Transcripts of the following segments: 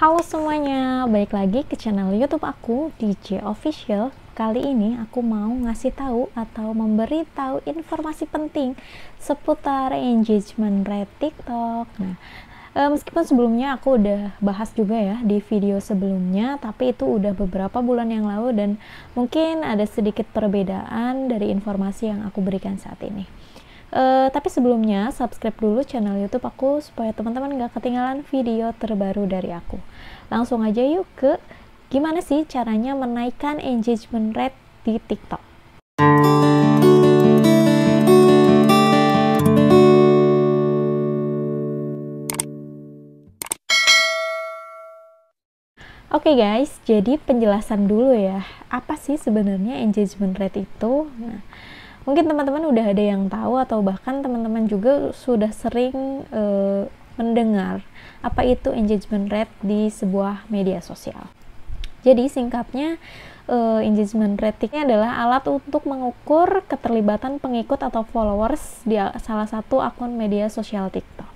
Halo semuanya, balik lagi ke channel YouTube aku, DJ Official. Kali ini aku mau ngasih tahu atau memberi tahu informasi penting seputar engagement rate TikTok. Nah, meskipun sebelumnya aku udah bahas juga ya di video sebelumnya, tapi itu udah beberapa bulan yang lalu dan mungkin ada sedikit perbedaan dari informasi yang aku berikan saat ini. Tapi sebelumnya subscribe dulu channel YouTube aku supaya teman-teman gak ketinggalan video terbaru dari aku. Langsung aja yuk ke gimana sih caranya menaikkan engagement rate di TikTok. Oke guys, jadi penjelasan dulu ya. Apa sih sebenarnya engagement rate itu? Nah, mungkin teman-teman udah ada yang tahu atau bahkan teman-teman juga sudah sering mendengar apa itu engagement rate di sebuah media sosial. Jadi singkatnya engagement rate ini adalah alat untuk mengukur keterlibatan pengikut atau followers di salah satu akun media sosial TikTok.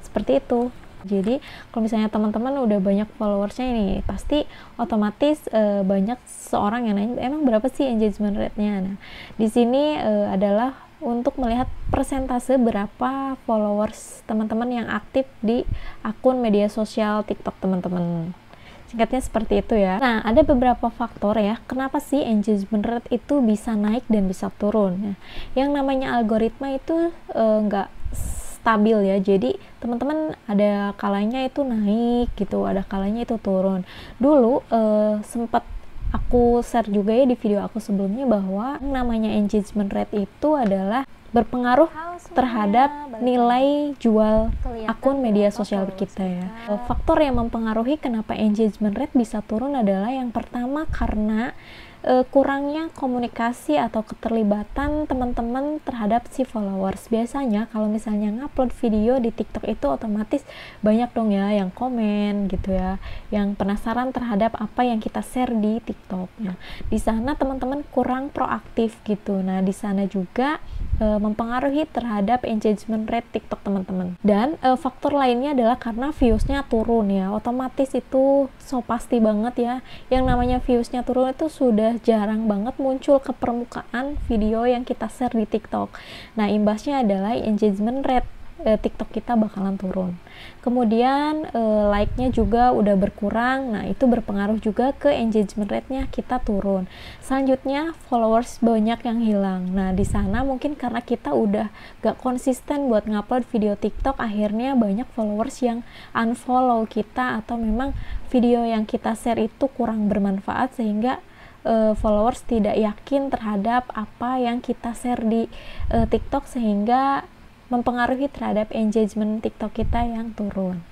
Seperti itu. Jadi kalau misalnya teman-teman udah banyak followersnya ini, pasti otomatis banyak seorang yang nanya, emang berapa sih engagement rate-nya? Nah, di sini adalah untuk melihat persentase berapa followers teman-teman yang aktif di akun media sosial TikTok teman-teman. Singkatnya seperti itu ya. Nah, ada beberapa faktor ya, kenapa sih engagement rate itu bisa naik dan bisa turun. Nah, yang namanya algoritma itu nggak stabil ya, jadi teman-teman ada kalanya itu naik gitu, ada kalanya itu turun. Dulu sempat aku share juga ya di video aku sebelumnya bahwa namanya engagement rate itu adalah berpengaruh terhadap nilai jual akun media sosial kita ya. Faktor yang mempengaruhi kenapa engagement rate bisa turun adalah yang pertama karena kurangnya komunikasi atau keterlibatan teman-teman terhadap si followers. Biasanya kalau misalnya ngupload video di TikTok itu otomatis banyak dong ya yang komen gitu ya, yang penasaran terhadap apa yang kita share di TikTok. Nah, di sana teman-teman kurang proaktif gitu. Nah, di sana juga mempengaruhi terhadap engagement rate TikTok teman-teman. Dan faktor lainnya adalah karena viewsnya turun ya, otomatis itu pasti banget ya, yang namanya viewsnya turun itu sudah jarang banget muncul ke permukaan video yang kita share di TikTok. Nah, imbasnya adalah engagement rate TikTok kita bakalan turun. Kemudian like-nya juga udah berkurang. Nah, itu berpengaruh juga ke engagement rate-nya kita turun. Selanjutnya followers banyak yang hilang. Nah, di sana mungkin karena kita udah gak konsisten buat ngupload video TikTok, akhirnya banyak followers yang unfollow kita, atau memang video yang kita share itu kurang bermanfaat sehingga followers tidak yakin terhadap apa yang kita share di TikTok, sehingga mempengaruhi terhadap engagement TikTok kita yang turun.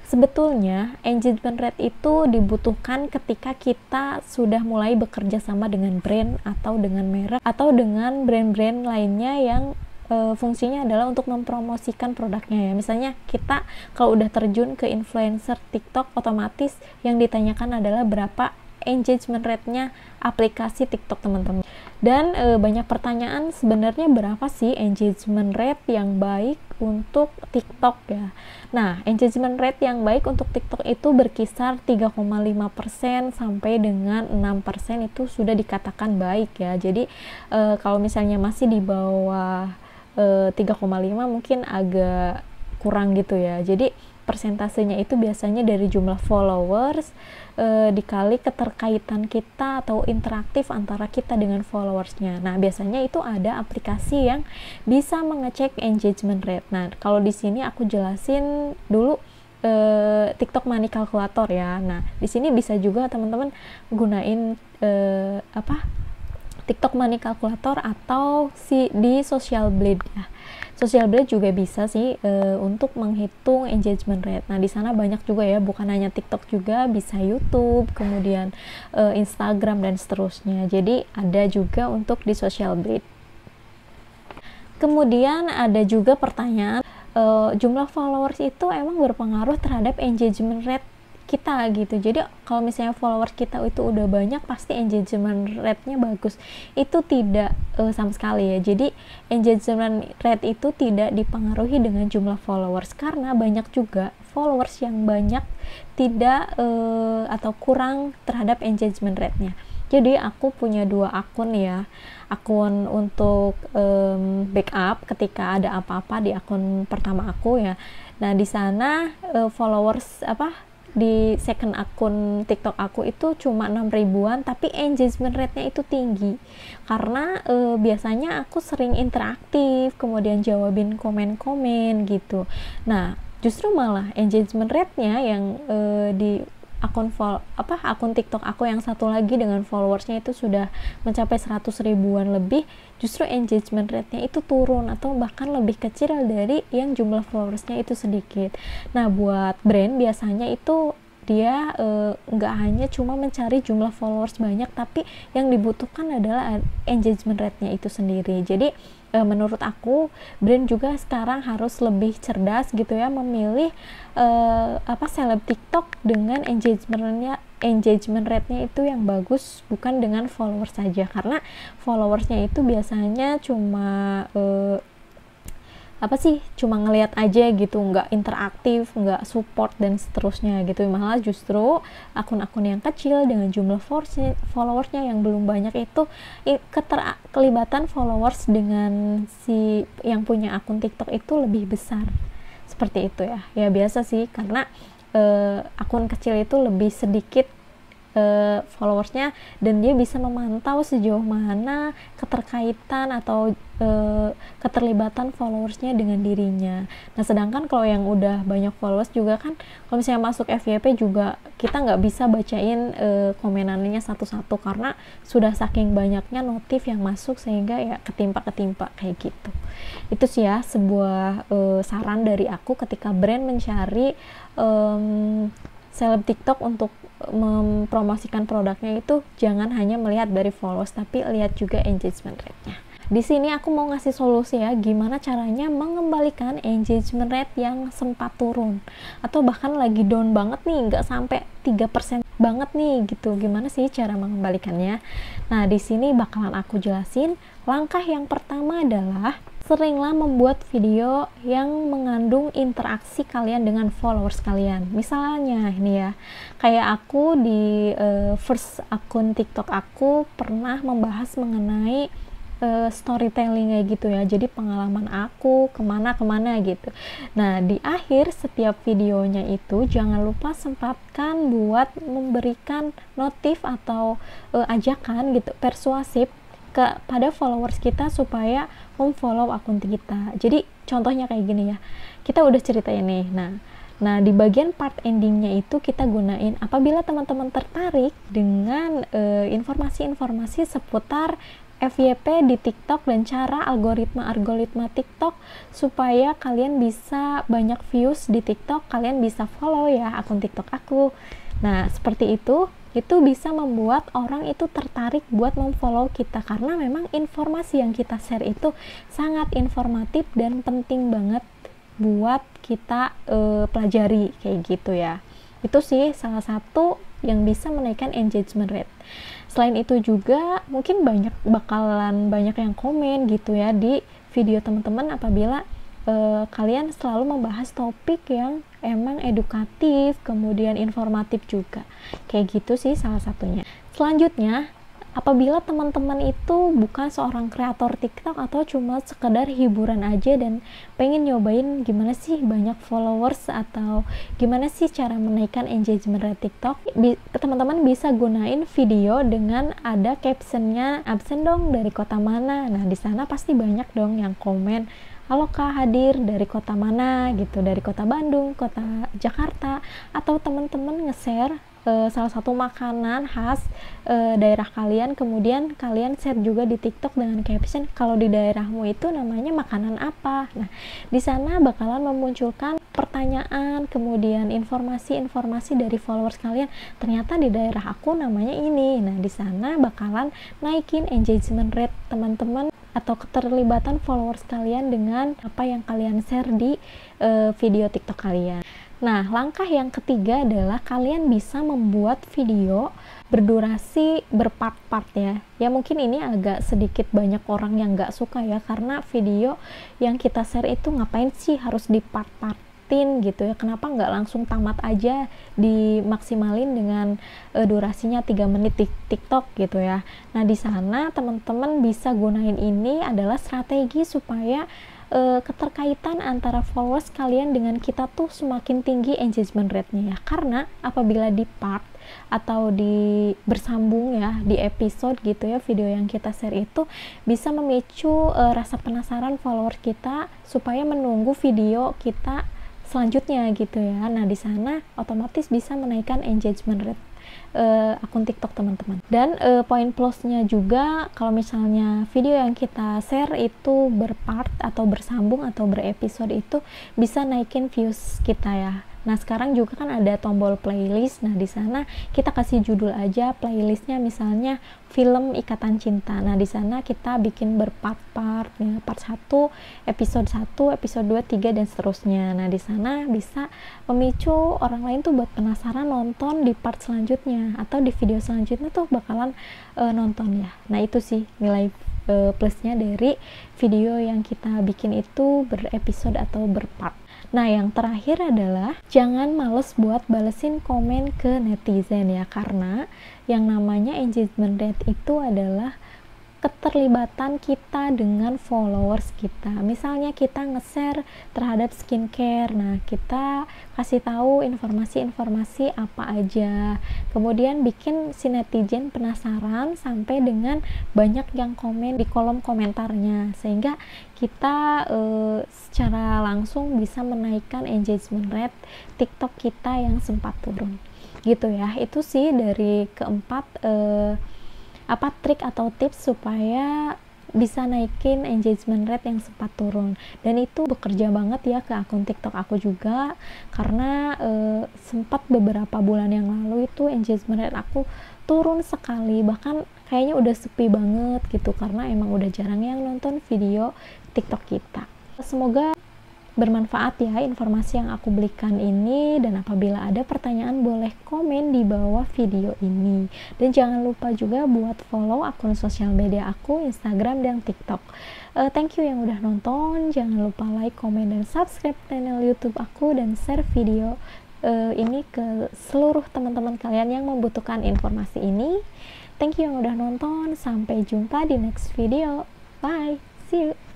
Sebetulnya engagement rate itu dibutuhkan ketika kita sudah mulai bekerja sama dengan brand atau dengan merek atau dengan brand-brand lainnya yang fungsinya adalah untuk mempromosikan produknya ya. Misalnya kita kalau udah terjun ke influencer TikTok, otomatis yang ditanyakan adalah berapa engagement rate-nya aplikasi TikTok teman-teman. Dan banyak pertanyaan, sebenarnya berapa sih engagement rate yang baik untuk TikTok ya. Nah, engagement rate yang baik untuk TikTok itu berkisar 3,5% sampai dengan 6% itu sudah dikatakan baik ya. Jadi kalau misalnya masih di bawah 3,5 mungkin agak kurang gitu ya. Jadi persentasenya itu biasanya dari jumlah followers dikali keterkaitan kita atau interaktif antara kita dengan followersnya. Nah, biasanya itu ada aplikasi yang bisa mengecek engagement rate. Nah, kalau di sini aku jelasin dulu TikTok Money Calculator ya. Nah, di sini bisa juga teman-teman gunain TikTok Money Calculator atau di Social Blade ya. Social Blade juga bisa sih untuk menghitung engagement rate. Nah, di sana banyak juga ya, bukan hanya TikTok juga, bisa YouTube, kemudian Instagram dan seterusnya. Jadi ada juga untuk di Social Blade. Kemudian ada juga pertanyaan, jumlah followers itu emang berpengaruh terhadap engagement rate kita gitu. Jadi kalau misalnya followers kita itu udah banyak, pasti engagement rate-nya bagus. Itu tidak sama sekali ya. Jadi engagement rate itu tidak dipengaruhi dengan jumlah followers, karena banyak juga followers yang banyak tidak atau kurang terhadap engagement rate-nya. Jadi aku punya 2 akun ya, akun untuk backup ketika ada apa-apa di akun pertama aku ya. Nah di sana followers di second akun TikTok aku itu cuma 6 ribuan, tapi engagement rate-nya itu tinggi karena biasanya aku sering interaktif, kemudian jawabin komen-komen gitu. Nah justru malah engagement rate-nya yang di akun TikTok aku yang satu lagi dengan followersnya itu sudah mencapai 100 ribuan lebih, justru engagement rate-nya itu turun atau bahkan lebih kecil dari yang jumlah followersnya itu sedikit. Nah buat brand biasanya itu dia nggak hanya cuma mencari jumlah followers banyak, tapi yang dibutuhkan adalah engagement rate-nya itu sendiri. Jadi menurut aku brand juga sekarang harus lebih cerdas gitu ya, memilih seleb TikTok dengan engagement rate-nya itu yang bagus, bukan dengan followers saja, karena followersnya itu biasanya cuma cuma ngelihat aja gitu, nggak interaktif, nggak support dan seterusnya gitu. Malah justru akun-akun yang kecil dengan jumlah followersnya yang belum banyak itu kelibatan followers dengan si yang punya akun TikTok itu lebih besar, seperti itu ya. Ya biasa sih, karena akun kecil itu lebih sedikit followersnya, dan dia bisa memantau sejauh mana keterkaitan atau keterlibatan followersnya dengan dirinya. Nah sedangkan kalau yang udah banyak followers juga kan, kalau misalnya masuk FYP juga kita nggak bisa bacain komenannya satu-satu, karena sudah saking banyaknya notif yang masuk sehingga ya ketimpa kayak gitu. Itu sih ya sebuah saran dari aku ketika brand mencari seleb TikTok untuk mempromosikan produknya itu, jangan hanya melihat dari followers, tapi lihat juga engagement rate-nya. Di sini aku mau ngasih solusi ya, gimana caranya mengembalikan engagement rate yang sempat turun atau bahkan lagi down banget nih, nggak sampai 3% banget nih gitu. Gimana sih cara mengembalikannya? Nah, di sini bakalan aku jelasin. Langkah yang pertama adalah seringlah membuat video yang mengandung interaksi kalian dengan followers kalian. Misalnya ini ya, kayak aku di first akun TikTok aku pernah membahas mengenai storytelling kayak gitu ya, jadi pengalaman aku kemana gitu. Nah di akhir setiap videonya itu jangan lupa sempatkan buat memberikan notif atau ajakan gitu persuasif kepada followers kita supaya memfollow akun kita. Jadi contohnya kayak gini ya, kita udah cerita ini. Nah di bagian part endingnya itu kita gunain, apabila teman-teman tertarik dengan informasi-informasi seputar FYP di TikTok dan cara algoritma TikTok supaya kalian bisa banyak views di TikTok, kalian bisa follow ya akun TikTok aku. Nah seperti itu bisa membuat orang itu tertarik buat memfollow kita, karena memang informasi yang kita share itu sangat informatif dan penting banget buat kita pelajari kayak gitu ya. Itu sih salah satu yang bisa menaikkan engagement rate. Selain itu juga mungkin bakalan banyak yang komen gitu ya di video teman-teman apabila kalian selalu membahas topik yang emang edukatif, kemudian informatif juga. Kayak gitu sih salah satunya. Selanjutnya, apabila teman-teman itu bukan seorang kreator TikTok atau cuma sekedar hiburan aja dan pengen nyobain gimana sih banyak followers atau gimana sih cara menaikkan engagement rate TikTok, teman-teman bisa gunain video dengan ada captionnya absen dong dari kota mana. Nah di sana pasti banyak dong yang komen, halo kak, hadir dari kota mana gitu, dari kota Bandung, kota Jakarta, atau teman-teman nge-share salah satu makanan khas daerah kalian, kemudian kalian share juga di TikTok dengan caption kalau di daerahmu itu namanya makanan apa. Nah di sana bakalan memunculkan pertanyaan, kemudian informasi dari followers kalian, ternyata di daerah aku namanya ini. Nah di sana bakalan naikin engagement rate teman-teman atau keterlibatan followers kalian dengan apa yang kalian share di video TikTok kalian. Nah, langkah yang ketiga adalah kalian bisa membuat video berdurasi berpart-part ya. Ya mungkin ini agak sedikit banyak orang yang nggak suka ya, karena video yang kita share itu ngapain sih harus dipart-partin gitu ya. Kenapa nggak langsung tamat aja, dimaksimalin dengan durasinya 3 menit di TikTok gitu ya. Nah, di sana teman-teman bisa gunain ini adalah strategi supaya keterkaitan antara followers kalian dengan kita tuh semakin tinggi engagement rate-nya ya, karena apabila di part atau di bersambung ya di episode gitu ya, video yang kita share itu bisa memicu rasa penasaran follower kita supaya menunggu video kita selanjutnya gitu ya. Nah, di sana otomatis bisa menaikkan engagement rate akun TikTok teman-teman. Dan poin plusnya juga kalau misalnya video yang kita share itu berpart atau bersambung atau berepisode itu bisa naikin views kita ya. Nah, sekarang juga kan ada tombol playlist. Nah, di sana kita kasih judul aja playlistnya, misalnya film Ikatan Cinta. Nah, di sana kita bikin berpart-part ya, part 1, episode 1, episode 2, 3 dan seterusnya. Nah, di sana bisa memicu orang lain tuh buat penasaran nonton di part selanjutnya atau di video selanjutnya tuh bakalan nonton ya. Nah, itu sih nilai plusnya dari video yang kita bikin itu berepisode atau berpart. Nah, yang terakhir adalah jangan males buat balesin komen ke netizen ya, karena yang namanya engagement rate itu adalah keterlibatan kita dengan followers kita. Misalnya kita nge-share terhadap skincare, nah kita kasih tahu informasi-informasi apa aja, kemudian bikin si netizen penasaran sampai dengan banyak yang komen di kolom komentarnya, sehingga kita secara langsung bisa menaikkan engagement rate TikTok kita yang sempat turun gitu ya. Itu sih dari keempat apa trik atau tips supaya bisa naikin engagement rate yang sempat turun. Dan itu bekerja banget ya ke akun TikTok aku juga, karena sempat beberapa bulan yang lalu itu engagement rate aku turun sekali, bahkan kayaknya udah sepi banget gitu, karena emang udah jarang yang nonton video TikTok kita. Semoga bermanfaat ya informasi yang aku berikan ini, dan apabila ada pertanyaan boleh komen di bawah video ini, dan jangan lupa juga buat follow akun sosial media aku, Instagram dan TikTok. Thank you yang udah nonton, jangan lupa like, komen, dan subscribe channel YouTube aku, dan share video ini ke seluruh teman-teman kalian yang membutuhkan informasi ini. Thank you yang udah nonton, sampai jumpa di next video. Bye, see you.